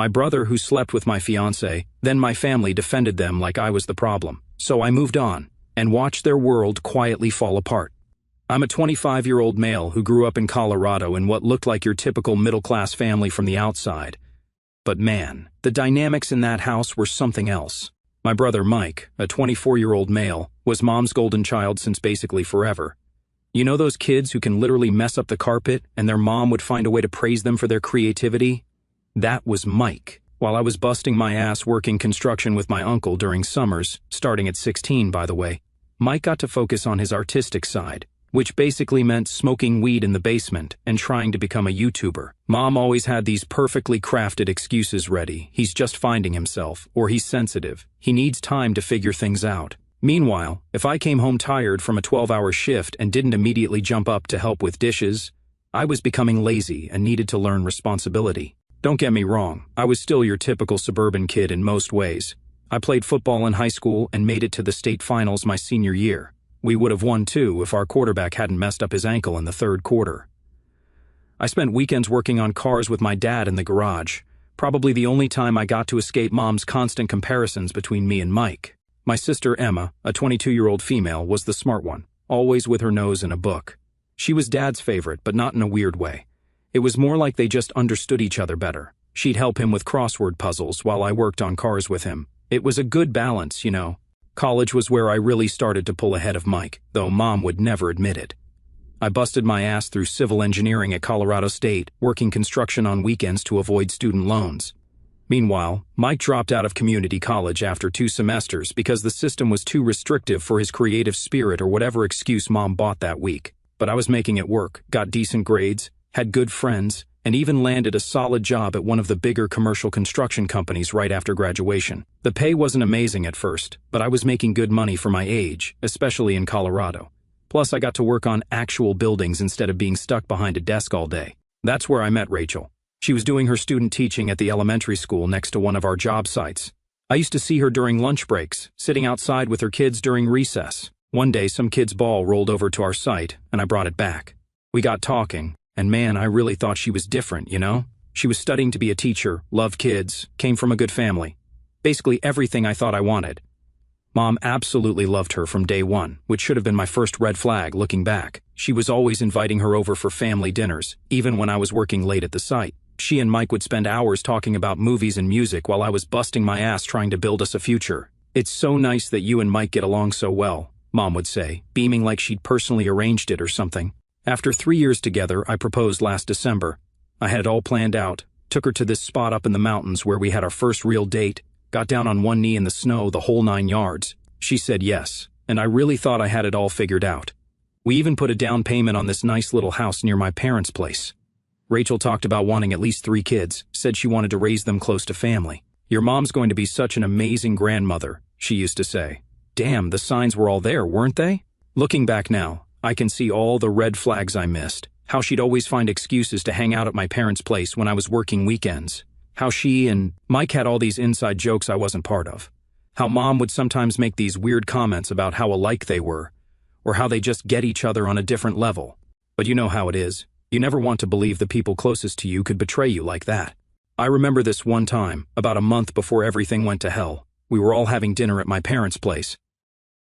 My brother who slept with my fiancée, then my family defended them like I was the problem. So I moved on and watched their world quietly fall apart. I'm a 25-year-old male who grew up in Colorado in what looked like your typical middle-class family from the outside. But man, the dynamics in that house were something else. My brother Mike, a 24-year-old male, was mom's golden child since basically forever. You know those kids who can literally mess up the carpet and their mom would find a way to praise them for their creativity? That was Mike. While I was busting my ass working construction with my uncle during summers, starting at 16 by the way, Mike got to focus on his artistic side, which basically meant smoking weed in the basement and trying to become a YouTuber. Mom always had these perfectly crafted excuses ready. He's just finding himself, or he's sensitive. He needs time to figure things out. Meanwhile, if I came home tired from a 12-hour shift and didn't immediately jump up to help with dishes, I was becoming lazy and needed to learn responsibility. Don't get me wrong, I was still your typical suburban kid in most ways. I played football in high school and made it to the state finals my senior year. We would have won too if our quarterback hadn't messed up his ankle in the third quarter. I spent weekends working on cars with my dad in the garage, probably the only time I got to escape mom's constant comparisons between me and Mike. My sister Emma, a 22-year-old female, was the smart one, always with her nose in a book. She was dad's favorite, but not in a weird way. It was more like they just understood each other better. She'd help him with crossword puzzles while I worked on cars with him. It was a good balance, you know. College was where I really started to pull ahead of Mike, though mom would never admit it. I busted my ass through civil engineering at Colorado State, working construction on weekends to avoid student loans. Meanwhile, Mike dropped out of community college after 2 semesters because the system was too restrictive for his creative spirit or whatever excuse mom bought that week. But I was making it work, got decent grades, had good friends, and even landed a solid job at one of the bigger commercial construction companies right after graduation. The pay wasn't amazing at first, but I was making good money for my age, especially in Colorado. Plus, I got to work on actual buildings instead of being stuck behind a desk all day. That's where I met Rachel. She was doing her student teaching at the elementary school next to one of our job sites. I used to see her during lunch breaks, sitting outside with her kids during recess. One day, some kid's ball rolled over to our site, and I brought it back. We got talking. And man, I really thought she was different, you know? She was studying to be a teacher, loved kids, came from a good family. Basically everything I thought I wanted. Mom absolutely loved her from day one, which should have been my first red flag looking back. She was always inviting her over for family dinners, even when I was working late at the site. She and Mike would spend hours talking about movies and music while I was busting my ass trying to build us a future. "It's so nice that you and Mike get along so well," Mom would say, beaming like she'd personally arranged it or something. After 3 years together, I proposed last December. I had it all planned out, took her to this spot up in the mountains where we had our first real date, got down on one knee in the snow, the whole 9 yards. She said yes, and I really thought I had it all figured out. We even put a down payment on this nice little house near my parents' place. Rachel talked about wanting at least 3 kids, said she wanted to raise them close to family. "Your mom's going to be such an amazing grandmother," she used to say. Damn, the signs were all there, weren't they? Looking back now, I can see all the red flags I missed. How she'd always find excuses to hang out at my parents' place when I was working weekends. How she and Mike had all these inside jokes I wasn't part of. How mom would sometimes make these weird comments about how alike they were, or how they just get each other on a different level. But you know how it is. You never want to believe the people closest to you could betray you like that. I remember this one time, about a month before everything went to hell. We were all having dinner at my parents' place.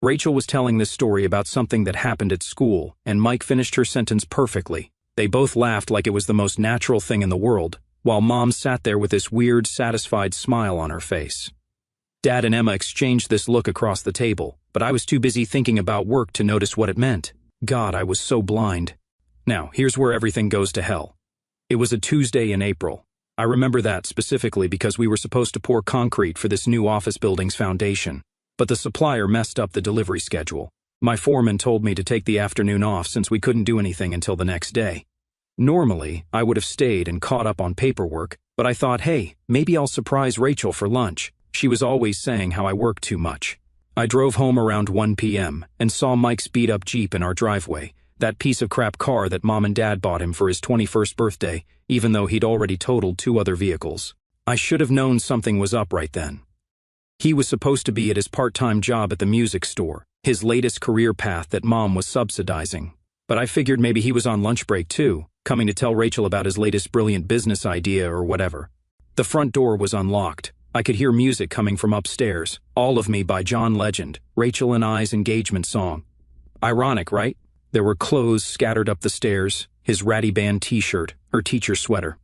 Rachel was telling this story about something that happened at school, and Mike finished her sentence perfectly. They both laughed like it was the most natural thing in the world, while Mom sat there with this weird, satisfied smile on her face. Dad and Emma exchanged this look across the table, but I was too busy thinking about work to notice what it meant. God, I was so blind. Now, here's where everything goes to hell. It was a Tuesday in April. I remember that specifically because we were supposed to pour concrete for this new office building's foundation. But the supplier messed up the delivery schedule. My foreman told me to take the afternoon off since we couldn't do anything until the next day. Normally, I would have stayed and caught up on paperwork, but I thought, hey, maybe I'll surprise Rachel for lunch. She was always saying how I worked too much. I drove home around 1 p.m. and saw Mike's beat-up Jeep in our driveway, that piece of crap car that Mom and Dad bought him for his 21st birthday, even though he'd already totaled 2 other vehicles. I should have known something was up right then. He was supposed to be at his part-time job at the music store, his latest career path that Mom was subsidizing. But I figured maybe he was on lunch break too, coming to tell Rachel about his latest brilliant business idea or whatever. The front door was unlocked. I could hear music coming from upstairs, All of Me by John Legend, Rachel and I's engagement song. Ironic, right? There were clothes scattered up the stairs, his ratty band t-shirt, her teacher sweater.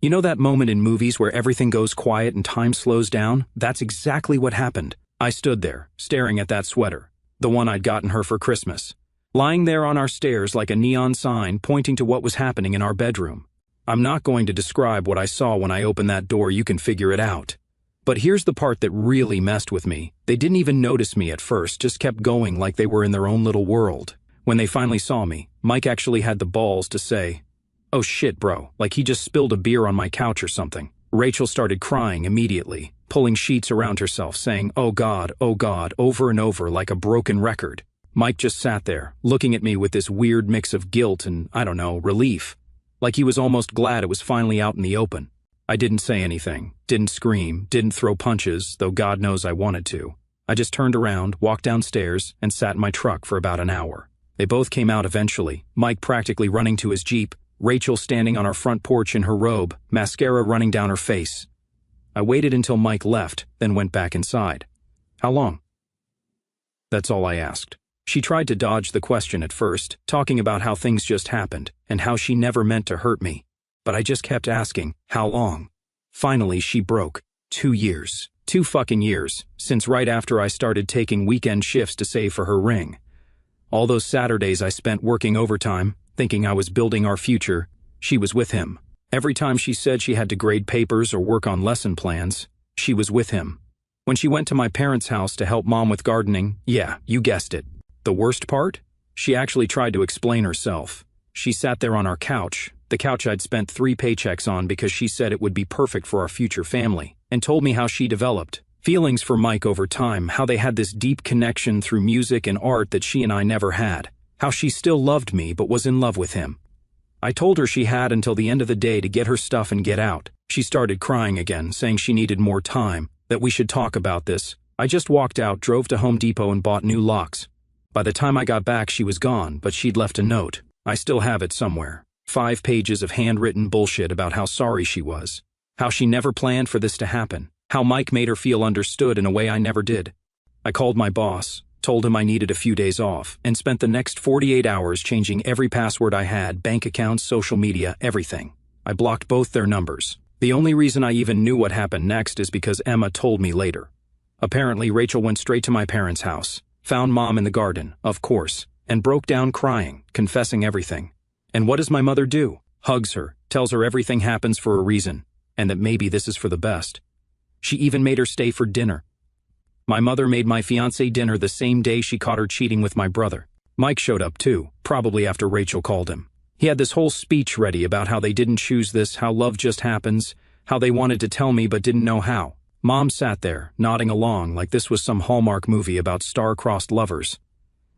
You know that moment in movies where everything goes quiet and time slows down? That's exactly what happened. I stood there, staring at that sweater, the one I'd gotten her for Christmas, lying there on our stairs like a neon sign pointing to what was happening in our bedroom. I'm not going to describe what I saw when I opened that door, you can figure it out. But here's the part that really messed with me. They didn't even notice me at first, just kept going like they were in their own little world. When they finally saw me, Mike actually had the balls to say, "Oh shit, bro," like he just spilled a beer on my couch or something. Rachel started crying immediately, pulling sheets around herself, saying, oh God," over and over like a broken record. Mike just sat there, looking at me with this weird mix of guilt and, I don't know, relief. Like he was almost glad it was finally out in the open. I didn't say anything, didn't scream, didn't throw punches, though God knows I wanted to. I just turned around, walked downstairs, and sat in my truck for about an hour. They both came out eventually, Mike practically running to his Jeep, Rachel standing on our front porch in her robe, mascara running down her face. I waited until Mike left, then went back inside. How long? That's all I asked. She tried to dodge the question at first, talking about how things just happened, and how she never meant to hurt me. But I just kept asking, how long? Finally, she broke. 2 years. 2 fucking years, since right after I started taking weekend shifts to save for her ring. All those Saturdays I spent working overtime, thinking I was building our future, she was with him. Every time she said she had to grade papers or work on lesson plans, she was with him. When she went to my parents' house to help Mom with gardening, yeah, you guessed it. The worst part? She actually tried to explain herself. She sat there on our couch, the couch I'd spent 3 paychecks on because she said it would be perfect for our future family, and told me how she developed feelings for Mike over time, how they had this deep connection through music and art that she and I never had, how she still loved me but was in love with him. I told her she had until the end of the day to get her stuff and get out. She started crying again, saying she needed more time, that we should talk about this. I just walked out, drove to Home Depot and bought new locks. By the time I got back, she was gone, but she'd left a note. I still have it somewhere. 5 pages of handwritten bullshit about how sorry she was, how she never planned for this to happen, how Mike made her feel understood in a way I never did. I called my boss, told him I needed a few days off, and spent the next 48 hours changing every password I had, bank accounts, social media, everything. I blocked both their numbers. The only reason I even knew what happened next is because Emma told me later. Apparently, Rachel went straight to my parents' house, found Mom in the garden, of course, and broke down crying, confessing everything. And what does my mother do? Hugs her, tells her everything happens for a reason, and that maybe this is for the best. She even made her stay for dinner. My mother made my fiancé dinner the same day she caught her cheating with my brother. Mike showed up too, probably after Rachel called him. He had this whole speech ready about how they didn't choose this, how love just happens, how they wanted to tell me but didn't know how. Mom sat there, nodding along like this was some Hallmark movie about star-crossed lovers.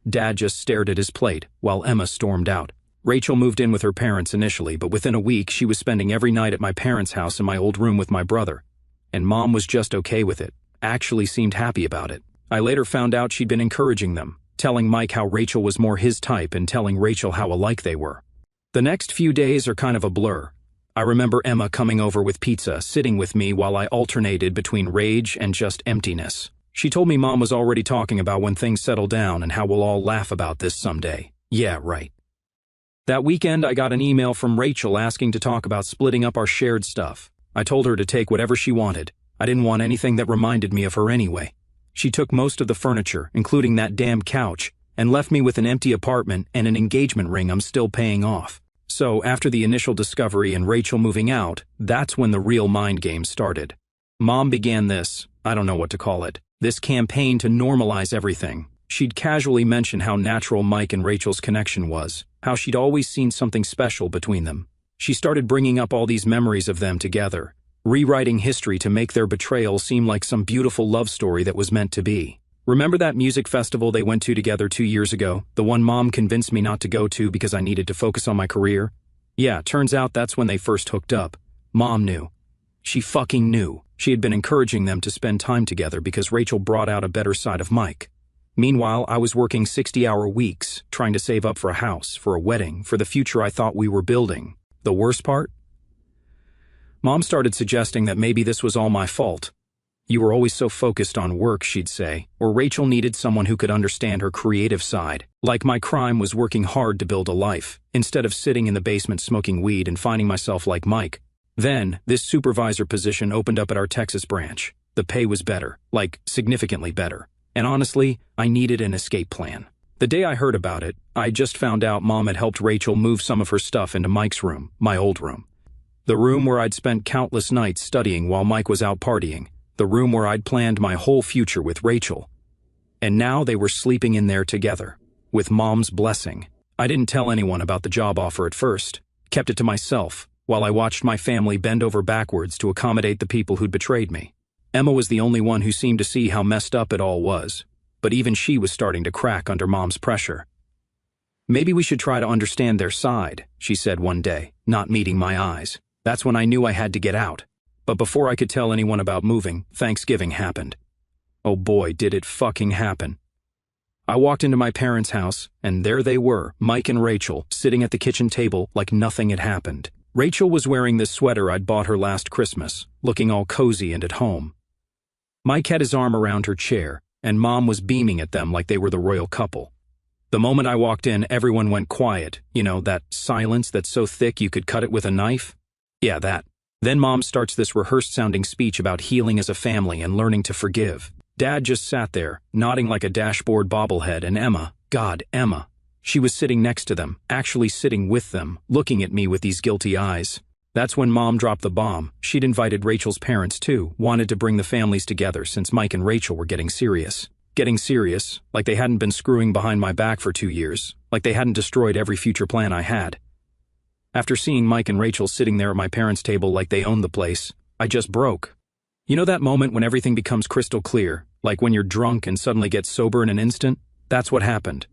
Dad just stared at his plate, while Emma stormed out. Rachel moved in with her parents initially, but within a week she was spending every night at my parents' house in my old room with my brother. And Mom was just okay with it, actually seemed happy about it. I later found out she'd been encouraging them, telling Mike how Rachel was more his type and telling Rachel how alike they were. The next few days are kind of a blur. I remember Emma coming over with pizza, sitting with me while I alternated between rage and just emptiness. She told me Mom was already talking about when things settle down and how we'll all laugh about this someday. Yeah, right. That weekend I got an email from Rachel asking to talk about splitting up our shared stuff. I told her to take whatever she wanted. I didn't want anything that reminded me of her anyway. She took most of the furniture, including that damn couch, and left me with an empty apartment and an engagement ring I'm still paying off. So, after the initial discovery and Rachel moving out, that's when the real mind game started. Mom began this, I don't know what to call it, this campaign to normalize everything. She'd casually mention how natural Mike and Rachel's connection was, how she'd always seen something special between them. She started bringing up all these memories of them together, rewriting history to make their betrayal seem like some beautiful love story that was meant to be. Remember that music festival they went to together 2 years ago? The one Mom convinced me not to go to because I needed to focus on my career? Yeah, turns out that's when they first hooked up. Mom knew. She fucking knew. She had been encouraging them to spend time together because Rachel brought out a better side of Mike. Meanwhile, I was working 60-hour weeks, trying to save up for a house, for a wedding, for the future I thought we were building. The worst part? Mom started suggesting that maybe this was all my fault. You were always so focused on work, she'd say, or Rachel needed someone who could understand her creative side. Like my crime was working hard to build a life, instead of sitting in the basement smoking weed and finding myself like Mike. Then, this supervisor position opened up at our Texas branch. The pay was better, like significantly better. And honestly, I needed an escape plan. The day I heard about it, I just found out Mom had helped Rachel move some of her stuff into Mike's room, my old room. The room where I'd spent countless nights studying while Mike was out partying. The room where I'd planned my whole future with Rachel. And now they were sleeping in there together, with Mom's blessing. I didn't tell anyone about the job offer at first, kept it to myself, while I watched my family bend over backwards to accommodate the people who'd betrayed me. Emma was the only one who seemed to see how messed up it all was, but even she was starting to crack under Mom's pressure. Maybe we should try to understand their side, she said one day, not meeting my eyes. That's when I knew I had to get out. But before I could tell anyone about moving, Thanksgiving happened. Oh boy, did it fucking happen. I walked into my parents' house, and there they were, Mike and Rachel, sitting at the kitchen table like nothing had happened. Rachel was wearing this sweater I'd bought her last Christmas, looking all cozy and at home. Mike had his arm around her chair, and Mom was beaming at them like they were the royal couple. The moment I walked in, everyone went quiet. You know, that silence that's so thick you could cut it with a knife? Yeah, that. Then Mom starts this rehearsed-sounding speech about healing as a family and learning to forgive. Dad just sat there, nodding like a dashboard bobblehead, and Emma, God, Emma. She was sitting next to them, actually sitting with them, looking at me with these guilty eyes. That's when Mom dropped the bomb. She'd invited Rachel's parents too, wanted to bring the families together since Mike and Rachel were getting serious. Getting serious, like they hadn't been screwing behind my back for 2 years, like they hadn't destroyed every future plan I had. After seeing Mike and Rachel sitting there at my parents' table like they owned the place, I just broke. You know that moment when everything becomes crystal clear, like when you're drunk and suddenly get sober in an instant? That's what happened.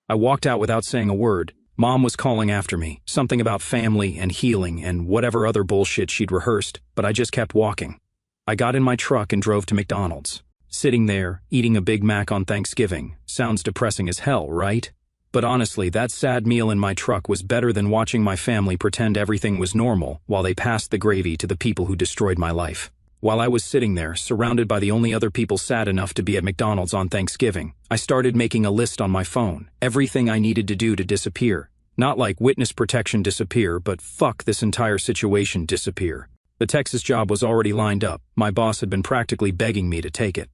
I walked out without saying a word. Mom was calling after me, something about family and healing and whatever other bullshit she'd rehearsed, but I just kept walking. I got in my truck and drove to McDonald's. Sitting there, eating a Big Mac on Thanksgiving, sounds depressing as hell, right? But honestly, that sad meal in my truck was better than watching my family pretend everything was normal while they passed the gravy to the people who destroyed my life. While I was sitting there, surrounded by the only other people sad enough to be at McDonald's on Thanksgiving, I started making a list on my phone, everything I needed to do to disappear. Not like witness protection disappear, but fuck this entire situation disappear. The Texas job was already lined up. My boss had been practically begging me to take it.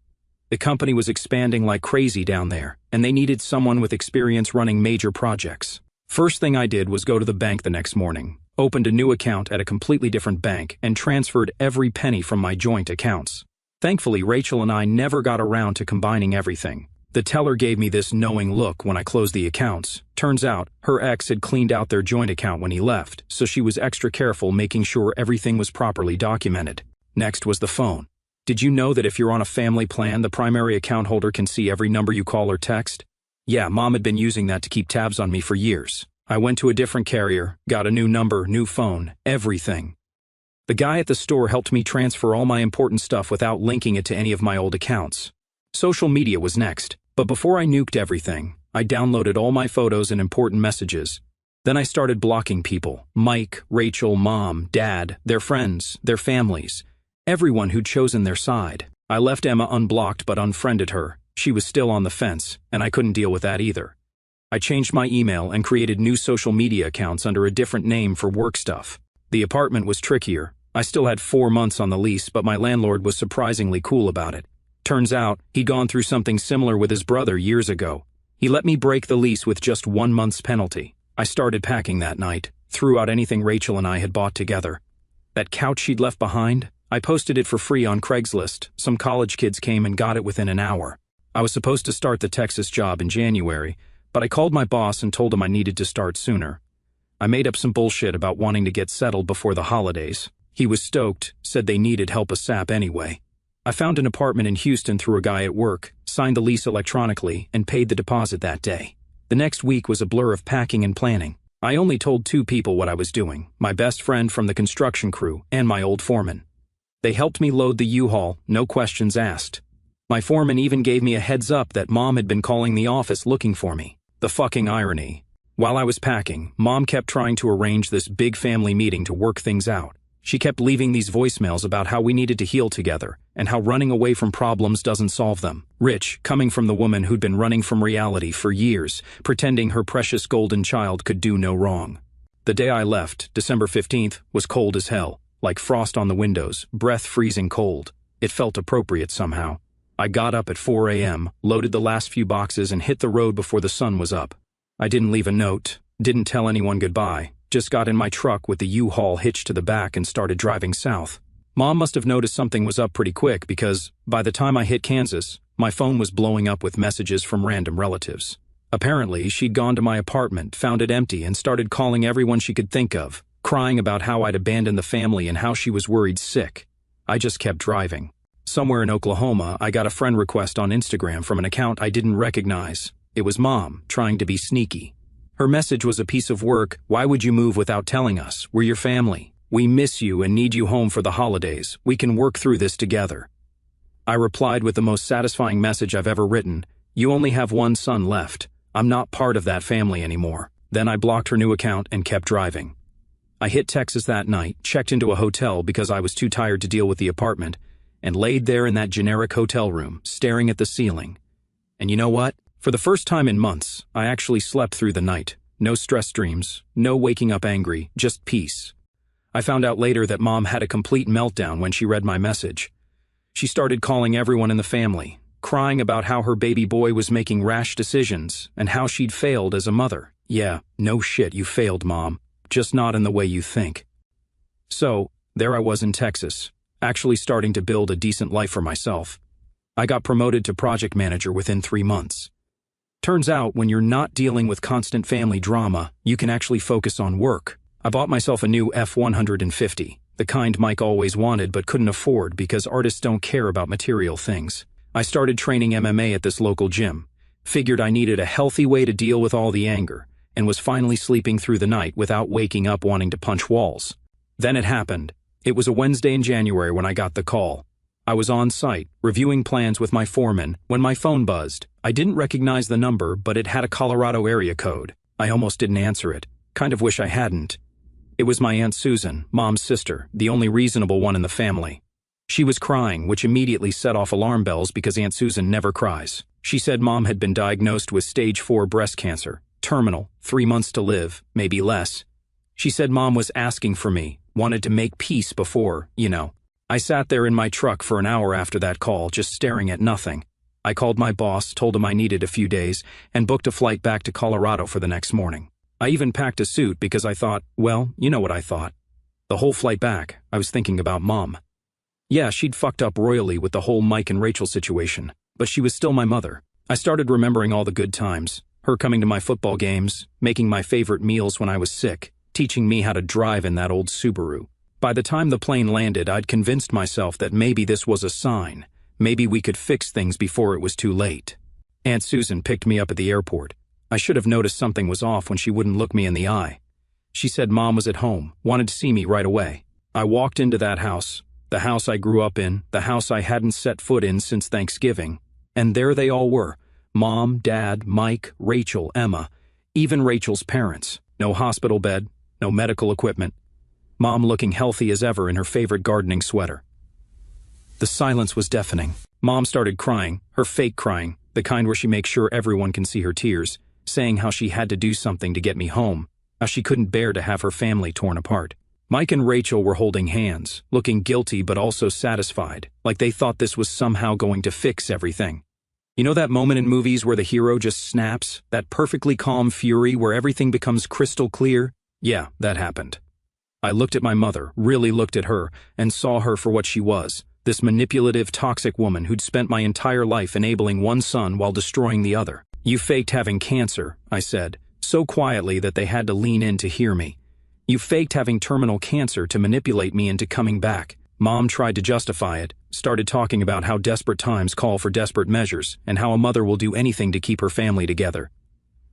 The company was expanding like crazy down there, and they needed someone with experience running major projects. First thing I did was go to the bank the next morning, opened a new account at a completely different bank, and transferred every penny from my joint accounts. Thankfully, Rachel and I never got around to combining everything. The teller gave me this knowing look when I closed the accounts. Turns out, her ex had cleaned out their joint account when he left, so she was extra careful making sure everything was properly documented. Next was the phone. Did you know that if you're on a family plan, the primary account holder can see every number you call or text? Yeah, Mom had been using that to keep tabs on me for years. I went to a different carrier, got a new number, new phone, everything. The guy at the store helped me transfer all my important stuff without linking it to any of my old accounts. Social media was next, but before I nuked everything, I downloaded all my photos and important messages. Then I started blocking people: Mike, Rachel, Mom, Dad, their friends, their families. Everyone who'd chosen their side. I left Emma unblocked but unfriended her. She was still on the fence, and I couldn't deal with that either. I changed my email and created new social media accounts under a different name for work stuff. The apartment was trickier. I still had 4 months on the lease, but my landlord was surprisingly cool about it. Turns out, he'd gone through something similar with his brother years ago. He let me break the lease with just 1 month's penalty. I started packing that night, threw out anything Rachel and I had bought together. That couch she'd left behind, I posted it for free on Craigslist. Some college kids came and got it within an hour. I was supposed to start the Texas job in January, but I called my boss and told him I needed to start sooner. I made up some bullshit about wanting to get settled before the holidays. He was stoked, said they needed help ASAP anyway. I found an apartment in Houston through a guy at work, signed the lease electronically, and paid the deposit that day. The next week was a blur of packing and planning. I only told 2 people what I was doing: my best friend from the construction crew and my old foreman. They helped me load the U-Haul, no questions asked. My foreman even gave me a heads up that Mom had been calling the office looking for me. The fucking irony. While I was packing, Mom kept trying to arrange this big family meeting to work things out. She kept leaving these voicemails about how we needed to heal together, and how running away from problems doesn't solve them. Rich, coming from the woman who'd been running from reality for years, pretending her precious golden child could do no wrong. The day I left, December 15th, was cold as hell, like frost on the windows, breath freezing cold. It felt appropriate somehow. I got up at 4 a.m., loaded the last few boxes, and hit the road before the sun was up. I didn't leave a note, didn't tell anyone goodbye, just got in my truck with the U-Haul hitched to the back and started driving south. Mom must have noticed something was up pretty quick because, by the time I hit Kansas, my phone was blowing up with messages from random relatives. Apparently, she'd gone to my apartment, found it empty, and started calling everyone she could think of, crying about how I'd abandoned the family and how she was worried sick. I just kept driving. Somewhere in Oklahoma, I got a friend request on Instagram from an account I didn't recognize. It was Mom, trying to be sneaky. Her message was a piece of work. Why would you move without telling us? We're your family. We miss you and need you home for the holidays. We can work through this together. I replied with the most satisfying message I've ever written. You only have one son left. I'm not part of that family anymore. Then I blocked her new account and kept driving. I hit Texas that night, checked into a hotel because I was too tired to deal with the apartment, and laid there in that generic hotel room, staring at the ceiling. And you know what? For the first time in months, I actually slept through the night. No stress dreams, no waking up angry, just peace. I found out later that Mom had a complete meltdown when she read my message. She started calling everyone in the family, crying about how her baby boy was making rash decisions and how she'd failed as a mother. Yeah, no shit, you failed, Mom. Just not in the way you think. So, there I was in Texas, actually starting to build a decent life for myself. I got promoted to project manager within 3 months. Turns out, when you're not dealing with constant family drama, you can actually focus on work. I bought myself a new F-150, the kind Mike always wanted but couldn't afford because artists don't care about material things. I started training MMA at this local gym, figured I needed a healthy way to deal with all the anger, and was finally sleeping through the night without waking up wanting to punch walls. Then it happened. It was a Wednesday in January when I got the call. I was on site, reviewing plans with my foreman, when my phone buzzed. I didn't recognize the number, but it had a Colorado area code. I almost didn't answer it. Kind of wish I hadn't. It was my Aunt Susan, Mom's sister, the only reasonable one in the family. She was crying, which immediately set off alarm bells because Aunt Susan never cries. She said Mom had been diagnosed with stage 4 breast cancer, terminal, 3 months to live, maybe less. She said Mom was asking for me, wanted to make peace before, I sat there in my truck for an hour after that call, just staring at nothing. I called my boss, told him I needed a few days, and booked a flight back to Colorado for the next morning. I even packed a suit because I thought, well, you know what I thought. The whole flight back, I was thinking about Mom. Yeah, she'd fucked up royally with the whole Mike and Rachel situation, but she was still my mother. I started remembering all the good times, her coming to my football games, making my favorite meals when I was sick, teaching me how to drive in that old Subaru. By the time the plane landed, I'd convinced myself that maybe this was a sign. Maybe we could fix things before it was too late. Aunt Susan picked me up at the airport. I should have noticed something was off when she wouldn't look me in the eye. She said Mom was at home, wanted to see me right away. I walked into that house, the house I grew up in, the house I hadn't set foot in since Thanksgiving. And there they all were. Mom, Dad, Mike, Rachel, Emma, even Rachel's parents. No hospital bed, no medical equipment. Mom looking healthy as ever in her favorite gardening sweater. The silence was deafening. Mom started crying, her fake crying, the kind where she makes sure everyone can see her tears, saying how she had to do something to get me home, how she couldn't bear to have her family torn apart. Mike and Rachel were holding hands, looking guilty but also satisfied, like they thought this was somehow going to fix everything. You know that moment in movies where the hero just snaps, that perfectly calm fury where everything becomes crystal clear? Yeah, that happened. I looked at my mother, really looked at her, and saw her for what she was, this manipulative, toxic woman who'd spent my entire life enabling one son while destroying the other. You faked having cancer, I said, so quietly that they had to lean in to hear me. You faked having terminal cancer to manipulate me into coming back. Mom tried to justify it, started talking about how desperate times call for desperate measures, and how a mother will do anything to keep her family together.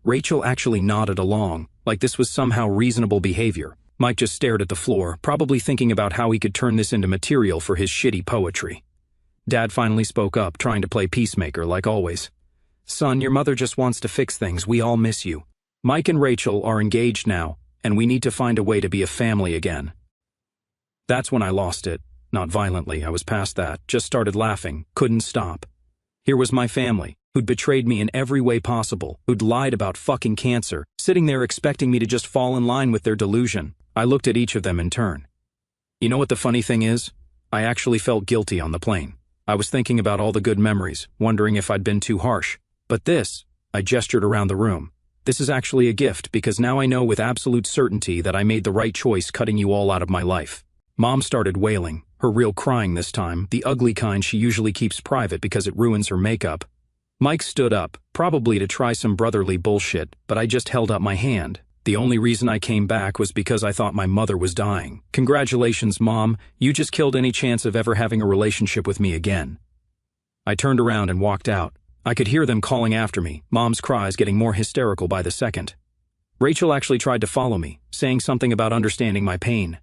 Rachel actually nodded along, like this was somehow reasonable behavior. Mike just stared at the floor, probably thinking about how he could turn this into material for his shitty poetry. Dad finally spoke up, trying to play peacemaker like always. Son, your mother just wants to fix things. We all miss you. Mike and Rachel are engaged now, and we need to find a way to be a family again. That's when I lost it. Not violently, I was past that, just started laughing, couldn't stop. Here was my family, who'd betrayed me in every way possible, who'd lied about fucking cancer, sitting there expecting me to just fall in line with their delusion. I looked at each of them in turn. You know what the funny thing is? I actually felt guilty on the plane. I was thinking about all the good memories, wondering if I'd been too harsh. But this, I gestured around the room. This is actually a gift because now I know with absolute certainty that I made the right choice cutting you all out of my life. Mom started wailing, her real crying this time, the ugly kind she usually keeps private because it ruins her makeup. Mike stood up, probably to try some brotherly bullshit, but I just held up my hand. The only reason I came back was because I thought my mother was dying. Congratulations, Mom, you just killed any chance of ever having a relationship with me again. I turned around and walked out. I could hear them calling after me, Mom's cries getting more hysterical by the second. Rachel actually tried to follow me, saying something about understanding my pain.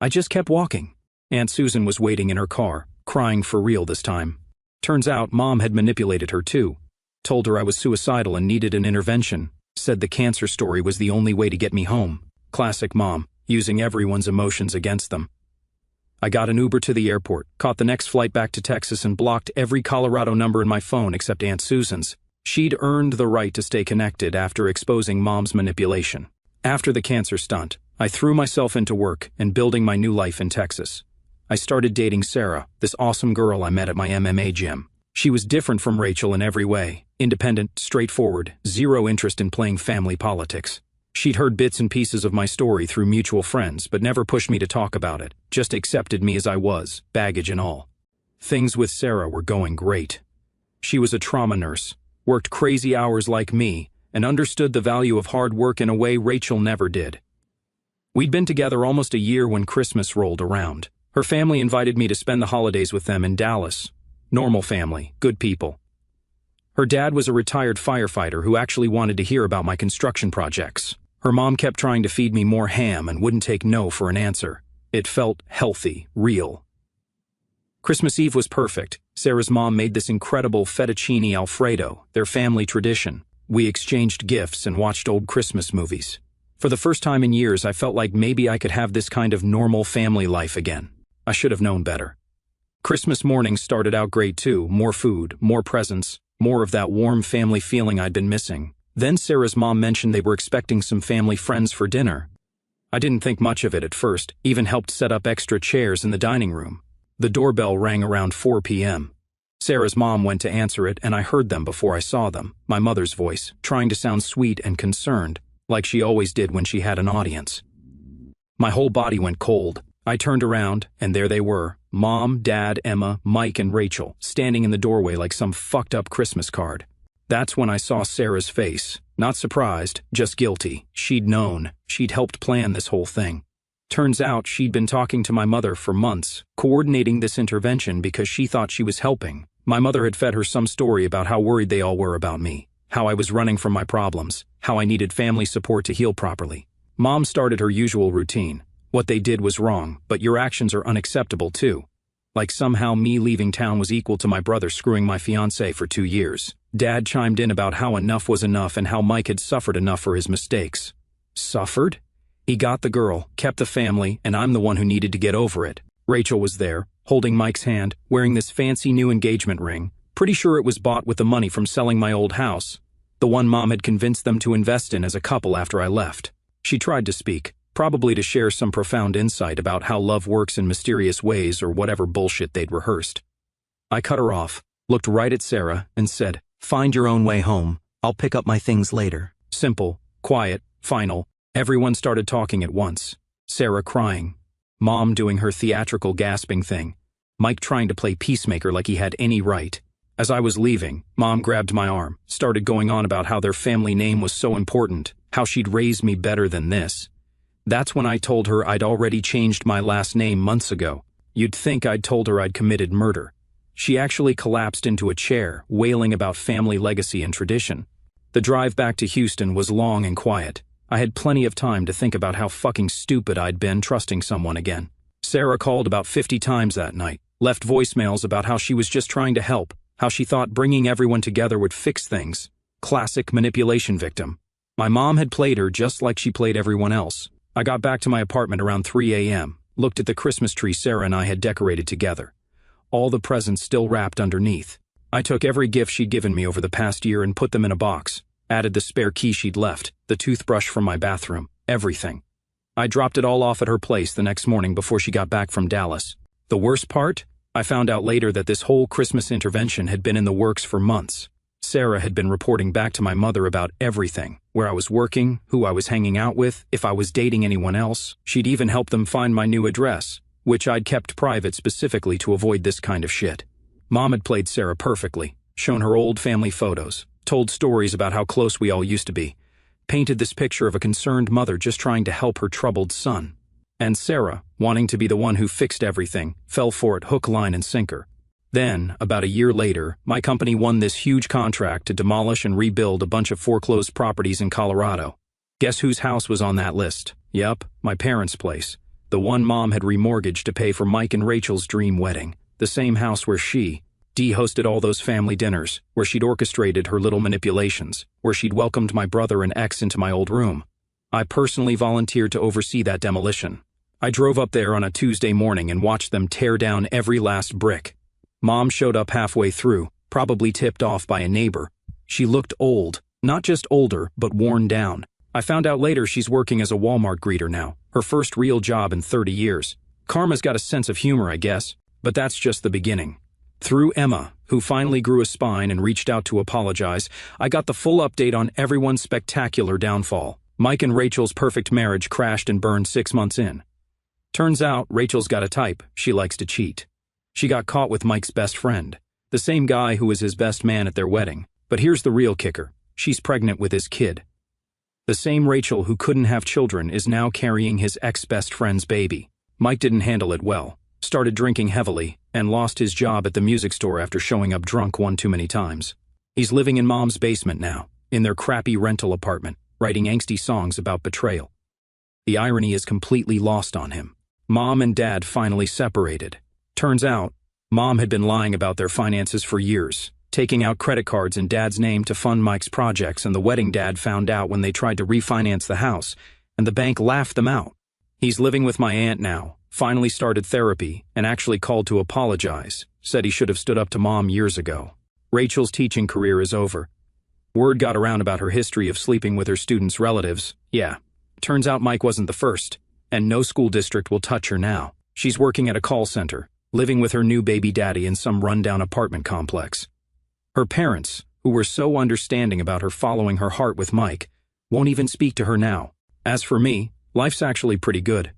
I just kept walking. Aunt Susan was waiting in her car, crying for real this time. Turns out Mom had manipulated her too. Told her I was suicidal and needed an intervention. Said the cancer story was the only way to get me home. Classic Mom, using everyone's emotions against them. I got an Uber to the airport, caught the next flight back to Texas and blocked every Colorado number in my phone except Aunt Susan's. She'd earned the right to stay connected after exposing Mom's manipulation. After the cancer stunt, I threw myself into work and building my new life in Texas. I started dating Sarah, this awesome girl I met at my MMA gym. She was different from Rachel in every way, independent, straightforward, zero interest in playing family politics. She'd heard bits and pieces of my story through mutual friends, but never pushed me to talk about it, just accepted me as I was, baggage and all. Things with Sarah were going great. She was a trauma nurse, worked crazy hours like me, and understood the value of hard work in a way Rachel never did. We'd been together almost a year when Christmas rolled around. Her family invited me to spend the holidays with them in Dallas. Normal family, good people. Her dad was a retired firefighter who actually wanted to hear about my construction projects. Her mom kept trying to feed me more ham and wouldn't take no for an answer. It felt healthy, real. Christmas Eve was perfect. Sarah's mom made this incredible fettuccine Alfredo, their family tradition. We exchanged gifts and watched old Christmas movies. For the first time in years, I felt like maybe I could have this kind of normal family life again. I should have known better. Christmas morning started out great too, more food, more presents, more of that warm family feeling I'd been missing. Then Sarah's mom mentioned they were expecting some family friends for dinner. I didn't think much of it at first, even helped set up extra chairs in the dining room. The doorbell rang around 4 p.m. Sarah's mom went to answer it and I heard them before I saw them, my mother's voice, trying to sound sweet and concerned, like she always did when she had an audience. My whole body went cold. I turned around, and there they were, Mom, Dad, Emma, Mike, and Rachel, standing in the doorway like some fucked-up Christmas card. That's when I saw Sarah's face. Not surprised, just guilty. She'd known. She'd helped plan this whole thing. Turns out she'd been talking to my mother for months, coordinating this intervention because she thought she was helping. My mother had fed her some story about how worried they all were about me, how I was running from my problems, how I needed family support to heal properly. Mom started her usual routine. What they did was wrong, but your actions are unacceptable too. Like somehow me leaving town was equal to my brother screwing my fiancée for 2 years. Dad chimed in about how enough was enough and how Mike had suffered enough for his mistakes. Suffered? He got the girl, kept the family, and I'm the one who needed to get over it. Rachel was there, holding Mike's hand, wearing this fancy new engagement ring. Pretty sure it was bought with the money from selling my old house. The one Mom had convinced them to invest in as a couple after I left. She tried to speak, probably to share some profound insight about how love works in mysterious ways or whatever bullshit they'd rehearsed. I cut her off, looked right at Sarah, and said, "Find your own way home. I'll pick up my things later." Simple, quiet, final. Everyone started talking at once. Sarah crying. Mom doing her theatrical gasping thing. Mike trying to play peacemaker like he had any right. As I was leaving, Mom grabbed my arm, started going on about how their family name was so important, how she'd raised me better than this. That's when I told her I'd already changed my last name months ago. You'd think I'd told her I'd committed murder. She actually collapsed into a chair, wailing about family legacy and tradition. The drive back to Houston was long and quiet. I had plenty of time to think about how fucking stupid I'd been trusting someone again. Sarah called about 50 times that night, left voicemails about how she was just trying to help, how she thought bringing everyone together would fix things. Classic manipulation victim. My mom had played her just like she played everyone else. I got back to my apartment around 3 a.m. looked at the Christmas tree Sarah and I had decorated together. All the presents still wrapped underneath. I took every gift she'd given me over the past year and put them in a box, added the spare key she'd left, the toothbrush from my bathroom, everything. I dropped it all off at her place the next morning before she got back from Dallas. The worst part? I found out later that this whole Christmas intervention had been in the works for months. Sarah had been reporting back to my mother about everything, where I was working, who I was hanging out with, if I was dating anyone else. She'd even helped them find my new address, which I'd kept private specifically to avoid this kind of shit. Mom had played Sarah perfectly, shown her old family photos, told stories about how close we all used to be, painted this picture of a concerned mother just trying to help her troubled son. And Sarah, wanting to be the one who fixed everything, fell for it hook, line, and sinker. Then, about a year later, my company won this huge contract to demolish and rebuild a bunch of foreclosed properties in Colorado. Guess whose house was on that list? Yup, my parents' place. The one Mom had remortgaged to pay for Mike and Rachel's dream wedding. The same house where Dee hosted all those family dinners, where she'd orchestrated her little manipulations, where she'd welcomed my brother and ex into my old room. I personally volunteered to oversee that demolition. I drove up there on a Tuesday morning and watched them tear down every last brick. Mom showed up halfway through, probably tipped off by a neighbor. She looked old, not just older, but worn down. I found out later she's working as a Walmart greeter now, her first real job in 30 years. Karma's got a sense of humor, I guess, but that's just the beginning. Through Emma, who finally grew a spine and reached out to apologize, I got the full update on everyone's spectacular downfall. Mike and Rachel's perfect marriage crashed and burned 6 months in. Turns out, Rachel's got a type. She likes to cheat. She got caught with Mike's best friend, the same guy who was his best man at their wedding. But here's the real kicker. She's pregnant with his kid. The same Rachel who couldn't have children is now carrying his ex-best friend's baby. Mike didn't handle it well, started drinking heavily, and lost his job at the music store after showing up drunk one too many times. He's living in Mom's basement now, in their crappy rental apartment, writing angsty songs about betrayal. The irony is completely lost on him. Mom and Dad finally separated. Turns out, Mom had been lying about their finances for years, taking out credit cards in Dad's name to fund Mike's projects, and the wedding Dad found out when they tried to refinance the house, and the bank laughed them out. He's living with my aunt now, finally started therapy, and actually called to apologize, said he should have stood up to Mom years ago. Rachel's teaching career is over. Word got around about her history of sleeping with her students' relatives. Yeah, turns out Mike wasn't the first, and no school district will touch her now. She's working at a call center, living with her new baby daddy in some rundown apartment complex. Her parents, who were so understanding about her following her heart with Mike, won't even speak to her now. As for me, life's actually pretty good.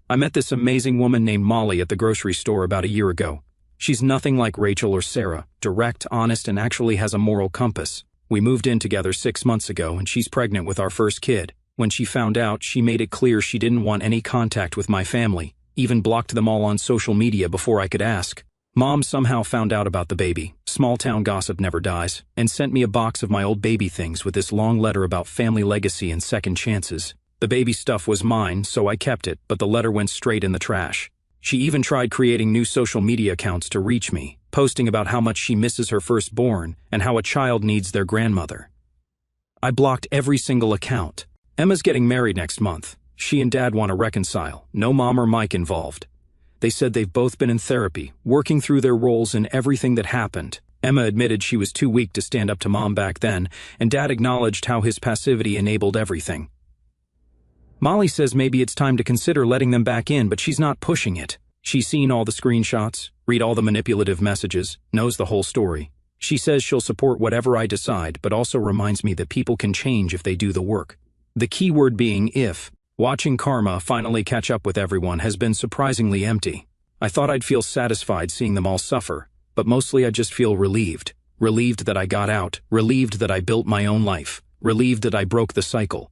I met this amazing woman named Molly at the grocery store about a year ago. She's nothing like Rachel or Sarah, direct, honest, and actually has a moral compass. We moved in together 6 months ago, and she's pregnant with our first kid. When she found out, she made it clear she didn't want any contact with my family, even blocked them all on social media before I could ask. Mom somehow found out about the baby, small-town gossip never dies, and sent me a box of my old baby things with this long letter about family legacy and second chances. The baby stuff was mine, so I kept it, but the letter went straight in the trash. She even tried creating new social media accounts to reach me, posting about how much she misses her firstborn and how a child needs their grandmother. I blocked every single account. Emma's getting married next month. She and Dad want to reconcile, no Mom or Mike involved. They said they've both been in therapy, working through their roles in everything that happened. Emma admitted she was too weak to stand up to Mom back then, and Dad acknowledged how his passivity enabled everything. Molly says maybe it's time to consider letting them back in, but she's not pushing it. She's seen all the screenshots, read all the manipulative messages, knows the whole story. She says she'll support whatever I decide, but also reminds me that people can change if they do the work. The key word being if. Watching Karma finally catch up with everyone has been surprisingly empty. I thought I'd feel satisfied seeing them all suffer, but mostly I just feel relieved. Relieved that I got out, relieved that I built my own life, relieved that I broke the cycle.